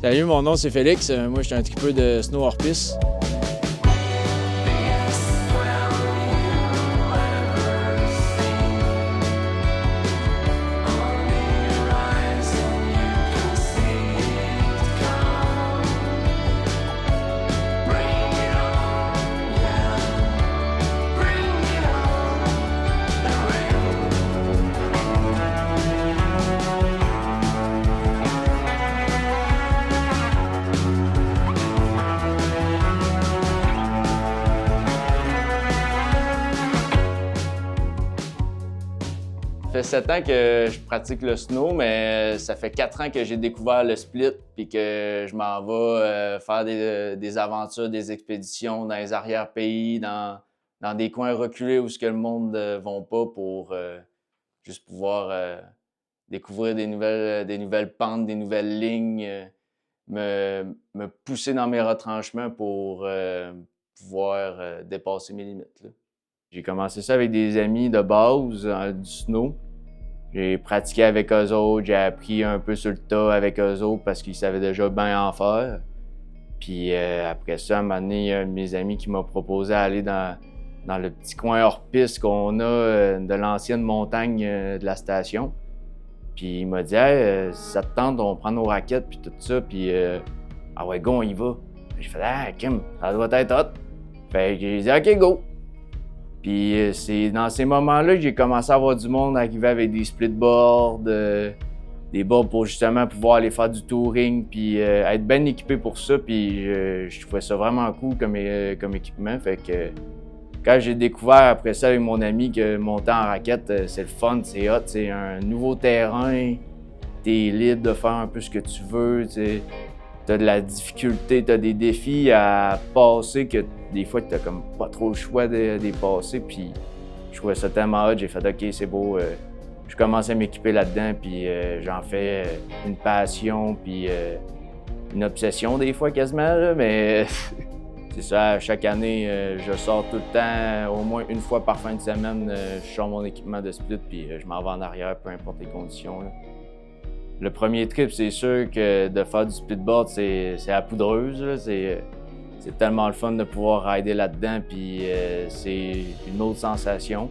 Salut, mon nom c'est Félix. Moi, je suis un tripeux de snow hors-piste. Ça fait 7 ans que je pratique le snow, mais ça fait 4 ans que j'ai découvert le split puis que je m'en vais faire des aventures, des expéditions dans les arrière-pays, dans des coins reculés où le monde ne va pas pour juste pouvoir découvrir des nouvelles pentes, des nouvelles lignes, me pousser dans mes retranchements pour pouvoir dépasser mes limites, là. J'ai commencé ça avec des amis de base, du snow. J'ai pratiqué avec eux autres, j'ai appris un peu sur le tas avec eux autres parce qu'ils savaient déjà bien en faire. Puis après ça, à un moment donné, il y a un de mes amis qui m'a proposé d'aller dans le petit coin hors-piste qu'on a de l'ancienne montagne de la station. Puis il m'a dit « Hey, si ça te tente, on prend nos raquettes puis tout ça, puis ah ouais, go, on y va. » J'ai fait « Ah, Kim, ça doit être hot. » Fait que j'ai dit « OK, go. » Puis c'est dans ces moments-là que j'ai commencé à avoir du monde arriver avec des splitboards, des boards pour justement pouvoir aller faire du touring, puis être bien équipé pour ça. Puis je trouvais ça vraiment cool comme équipement. Fait que quand j'ai découvert après ça avec mon ami que monter en raquette, c'est le fun, c'est hot, c'est un nouveau terrain, t'es libre de faire un peu ce que tu veux, t'as de la difficulté, t'as des défis à passer que des fois t'as comme pas trop le choix de les passer, puis je trouvais ça tellement hot, j'ai fait OK, c'est beau, je commence à m'équiper là-dedans, puis j'en fais une passion, puis une obsession des fois quasiment, là, mais c'est ça, chaque année, je sors tout le temps, au moins une fois par fin de semaine, je sors mon équipement de split, puis je m'en vais en arrière, peu importe les conditions, là. Le premier trip, c'est sûr que de faire du splitboard, c'est à poudreuse, là. C'est tellement le fun de pouvoir rider là-dedans, puis c'est une autre sensation.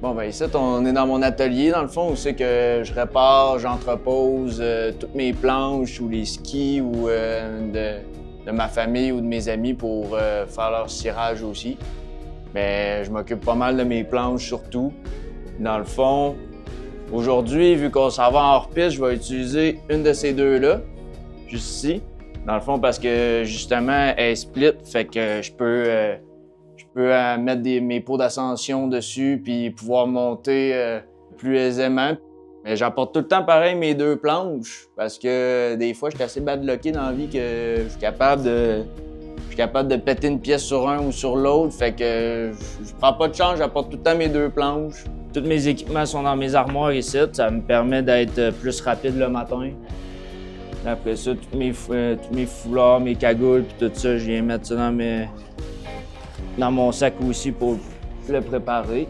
Bon, ben ici, on est dans mon atelier, dans le fond, où c'est que je répare, j'entrepose toutes mes planches ou les skis ou de ma famille ou de mes amis pour faire leur cirage aussi. Mais je m'occupe pas mal de mes planches surtout. Dans le fond, aujourd'hui, vu qu'on s'en va en hors-piste, je vais utiliser une de ces deux-là, juste ici. Dans le fond, parce que justement, elle est split, fait que je peux mettre mes pots d'ascension dessus puis pouvoir monter plus aisément. Mais j'apporte tout le temps pareil mes deux planches parce que des fois, je suis assez badlocké dans la vie que je suis capable de péter une pièce sur un ou sur l'autre. Fait que je prends pas de chance, j'apporte tout le temps mes deux planches. Tous mes équipements sont dans mes armoires ici. Ça me permet d'être plus rapide le matin. Après ça, tous mes foulards, mes cagoules, puis tout ça, je viens mettre ça dans mon sac aussi pour le préparer.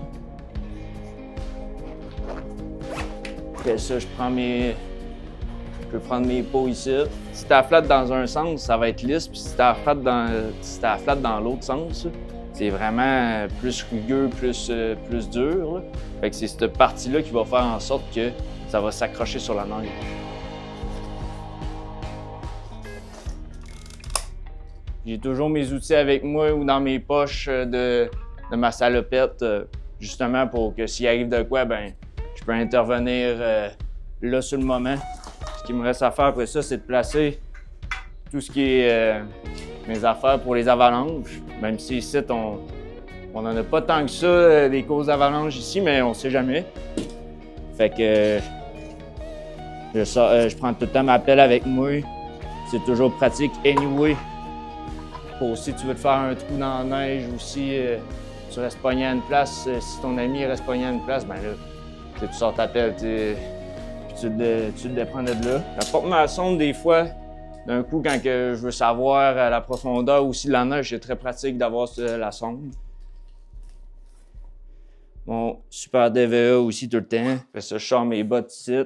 Après ça, je peux prendre mes pots ici. Si t'as flat dans un sens, ça va être lisse, puis si t'as flat dans l'autre sens, c'est vraiment plus rugueux, plus dur, là. Fait que c'est cette partie-là qui va faire en sorte que ça va s'accrocher sur la neige. J'ai toujours mes outils avec moi ou dans mes poches de ma salopette, justement pour que s'il arrive de quoi, ben je peux intervenir là sur le moment. Ce qui me reste à faire après ça, c'est de placer tout ce qui est mes affaires pour les avalanches. Même si ici, on n'en a pas tant que ça, des causes d'avalanches ici, mais on sait jamais. Fait que je prends tout le temps ma pelle avec moi. C'est toujours pratique anyway. Pour si tu veux te faire un trou dans la neige ou si tu restes pogné à une place, si ton ami reste pogné à une place, ben là, tu sors ta pelle, puis tu le déprends de là. J'apporte ma sonde des fois. D'un coup, quand je veux savoir la profondeur aussi de la neige, c'est très pratique d'avoir la sonde. Mon super DVA aussi tout le temps. Après ça, je sors mes bottes ici.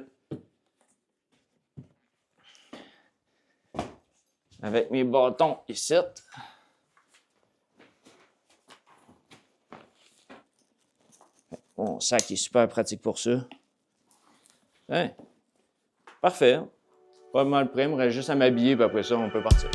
avec mes bâtons ici. Mon sac est super pratique pour ça. Hein? Parfait. Pas mal prêt, il me reste juste à m'habiller, puis après ça, on peut partir.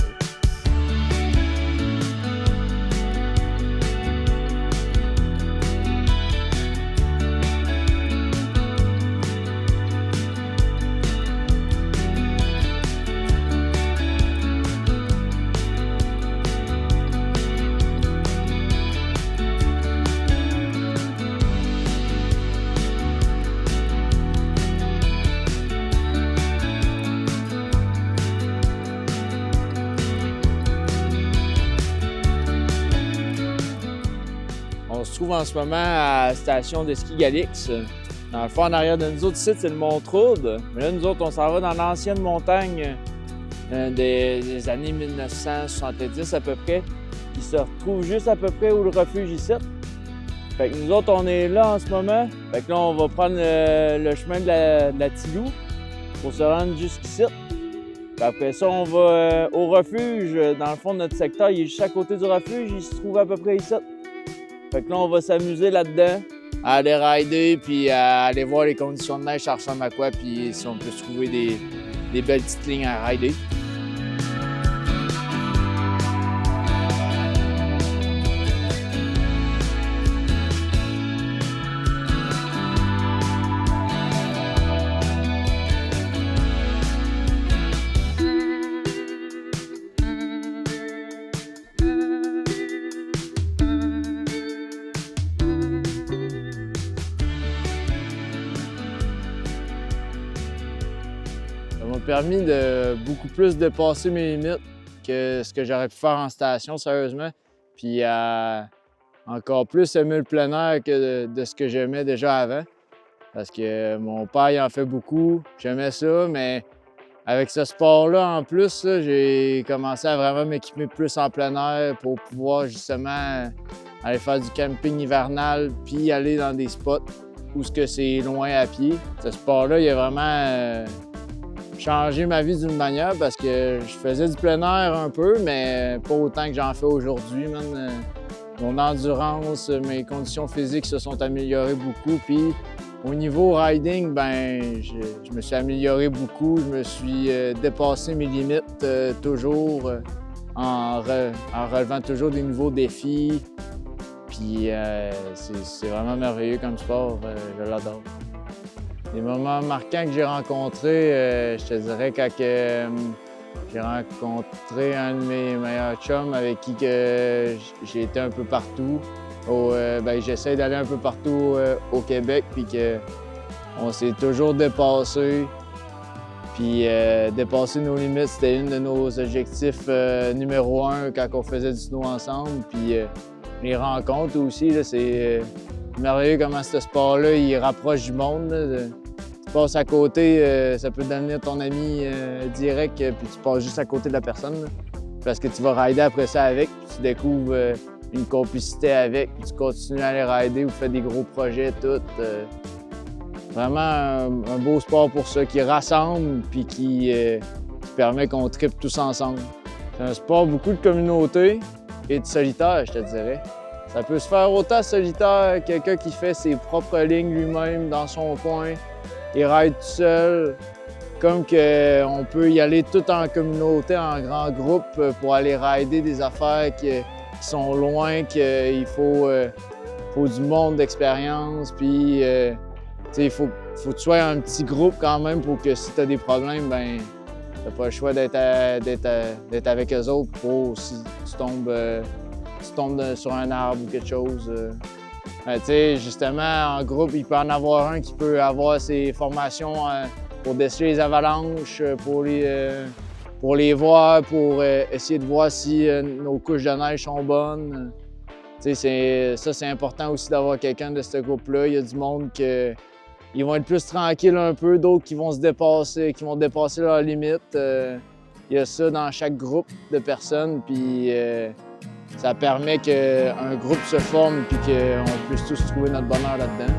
On se trouve en ce moment à la station de ski Galix. Dans le fond, en arrière de nous autres, ici, c'est le Mont-Troude. Mais là, nous autres, on s'en va dans l'ancienne montagne des années 1970 à peu près, qui se retrouve juste à peu près où le refuge ici. Fait que nous autres, on est là en ce moment. Fait que là, on va prendre le chemin de la Tilou pour se rendre jusqu'ici. Puis après ça, on va au refuge. Dans le fond, notre secteur, il est juste à côté du refuge. Il se trouve à peu près ici. Fait que là, on va s'amuser là-dedans, à aller rider, puis à aller voir les conditions de neige, ça ressemble à quoi, puis si on peut se trouver des belles petites lignes à rider. Ça m'a permis de beaucoup plus dépasser mes limites que ce que j'aurais pu faire en station, sérieusement. Puis à encore plus aimer le plein air que de ce que j'aimais déjà avant. Parce que mon père, il en fait beaucoup, j'aimais ça, mais avec ce sport-là, en plus, j'ai commencé à vraiment m'équiper plus en plein air pour pouvoir justement aller faire du camping hivernal puis aller dans des spots où c'est loin à pied. Ce sport-là, il a vraiment changé ma vie d'une manière parce que je faisais du plein air un peu, mais pas autant que j'en fais aujourd'hui. Mon endurance, mes conditions physiques se sont améliorées beaucoup. Puis au niveau riding, ben, je me suis amélioré beaucoup. Je me suis dépassé mes limites toujours en relevant toujours des nouveaux défis. Puis c'est vraiment merveilleux comme sport. Je l'adore. Les moments marquants que j'ai rencontrés, je te dirais quand j'ai rencontré un de mes meilleurs chums avec qui j'ai été un peu partout. J'essaie d'aller un peu partout au Québec, puis qu'on s'est toujours dépassé. Puis dépasser nos limites, c'était une de nos objectifs numéro 1 quand on faisait du snow ensemble. Puis les rencontres aussi, c'est merveilleux comment ce sport-là, il rapproche du monde. Tu passes à côté, ça peut devenir ton ami direct, puis tu passes juste à côté de la personne. Là, parce que tu vas rider après ça avec, puis tu découvres une complicité avec, puis tu continues à aller rider ou fais des gros projets, tout. Vraiment un beau sport pour ça, qui rassemble, puis qui permet qu'on trippe tous ensemble. C'est un sport beaucoup de communauté et de solitaire, je te dirais. Ça peut se faire autant solitaire, quelqu'un qui fait ses propres lignes lui-même dans son coin, il ride tout seul, comme qu'on peut y aller tout en communauté, en grand groupe, pour aller rider des affaires qui sont loin, qu'il faut du monde d'expérience, puis il faut que tu sois un petit groupe quand même pour que si tu as des problèmes, ben t'as pas le choix d'être avec eux autres pour si tu tombes sur un arbre ou quelque chose. Justement, en groupe, il peut en avoir un qui peut avoir ses formations pour déceler les avalanches, pour les voir, pour essayer de voir si nos couches de neige sont bonnes. C'est important aussi d'avoir quelqu'un de ce groupe-là. Il y a du monde qui vont être plus tranquilles un peu, d'autres qui vont se dépasser, qui vont dépasser leurs limites. Il y a ça dans chaque groupe de personnes, puis ça permet qu'un groupe se forme puis qu'on puisse tous trouver notre bonheur là-dedans.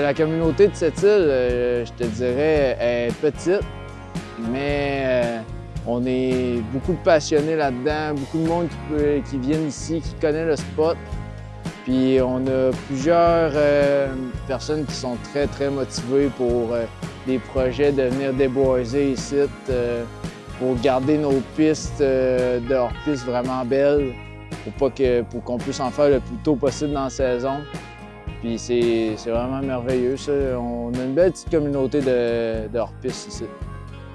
la communauté de cette île, je te dirais, est petite, mais on est beaucoup de passionnés là-dedans, beaucoup de monde qui viennent ici, qui connaît le spot. Puis on a plusieurs personnes qui sont très, très motivées pour des projets de venir déboiser ici, pour garder nos pistes de hors-piste vraiment belles, pour qu'on puisse en faire le plus tôt possible dans la saison. Puis c'est vraiment merveilleux, ça. On a une belle petite communauté de hors-piste ici.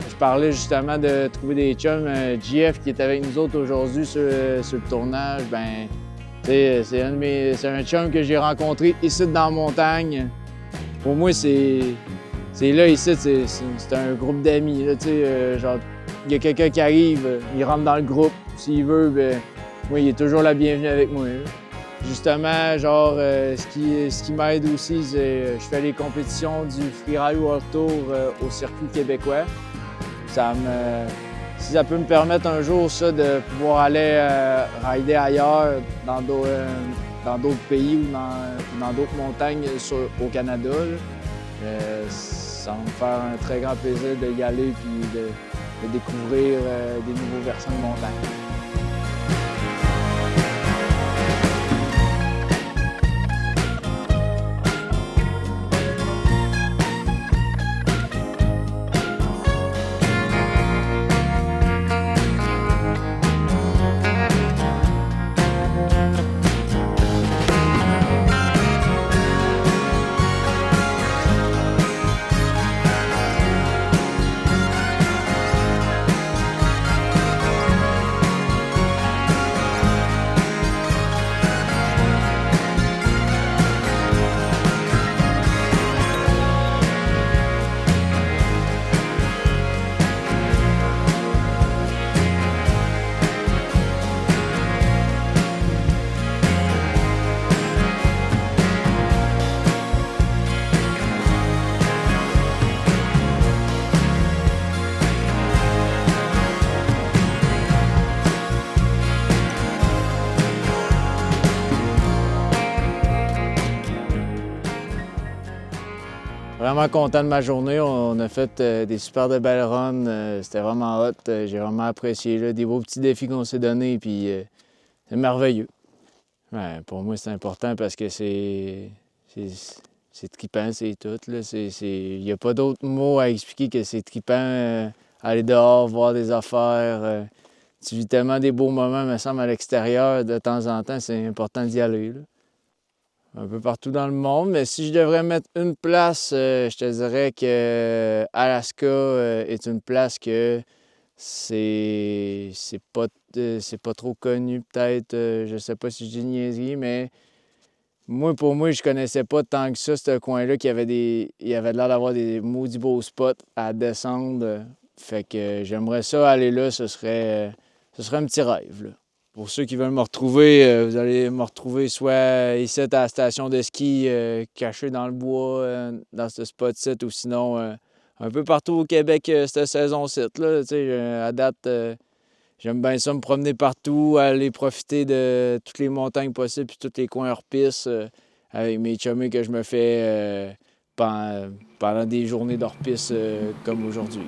Je parlais justement de trouver des chums. JF qui est avec nous autres aujourd'hui sur le tournage, ben c'est un chum que j'ai rencontré ici dans la montagne. Pour moi, c'est là, ici, c'est un groupe d'amis. Genre, il y a quelqu'un qui arrive, il rentre dans le groupe. S'il veut, ben, moi, il est toujours la bienvenue avec moi. Là. Justement, genre, ce qui m'aide aussi, c'est je fais les compétitions du Freeride World Tour au circuit québécois. Si ça peut me permettre un jour ça, de pouvoir aller rider ailleurs, dans d'autres pays ou dans d'autres montagnes au Canada, là, ça va me faire un très grand plaisir d'y aller et de découvrir des nouveaux versants de montagne. Vraiment content de ma journée. On a fait des super de belles runs. C'était vraiment hot. J'ai vraiment apprécié là, des beaux petits défis qu'on s'est donnés. Puis c'est merveilleux. Ouais, pour moi, c'est important parce que c'est trippant, c'est tout. Il n'y a pas d'autre mot à expliquer que c'est trippant. Aller dehors, voir des affaires. Tu vis tellement des beaux moments, me semble, à l'extérieur. De temps en temps, c'est important d'y aller. Là. Un peu partout dans le monde, mais si je devrais mettre une place, je te dirais que Alaska est une place que c'est pas trop connu peut-être. Je sais pas si je dis niaiserie, mais pour moi, je connaissais pas tant que ça, ce coin-là, il y avait l'air d'avoir des maudits beaux spots à descendre. Fait que j'aimerais ça aller là, ce serait un petit rêve, là. Pour ceux qui veulent me retrouver, vous allez me retrouver soit ici à la station de ski, caché dans le bois, dans ce spot-ci, ou sinon un peu partout au Québec, cette saison-ci. À date, j'aime bien ça, me promener partout, aller profiter de toutes les montagnes possibles puis tous les coins hors-piste avec mes chummies que je me fais pendant des journées d'hors-piste comme aujourd'hui.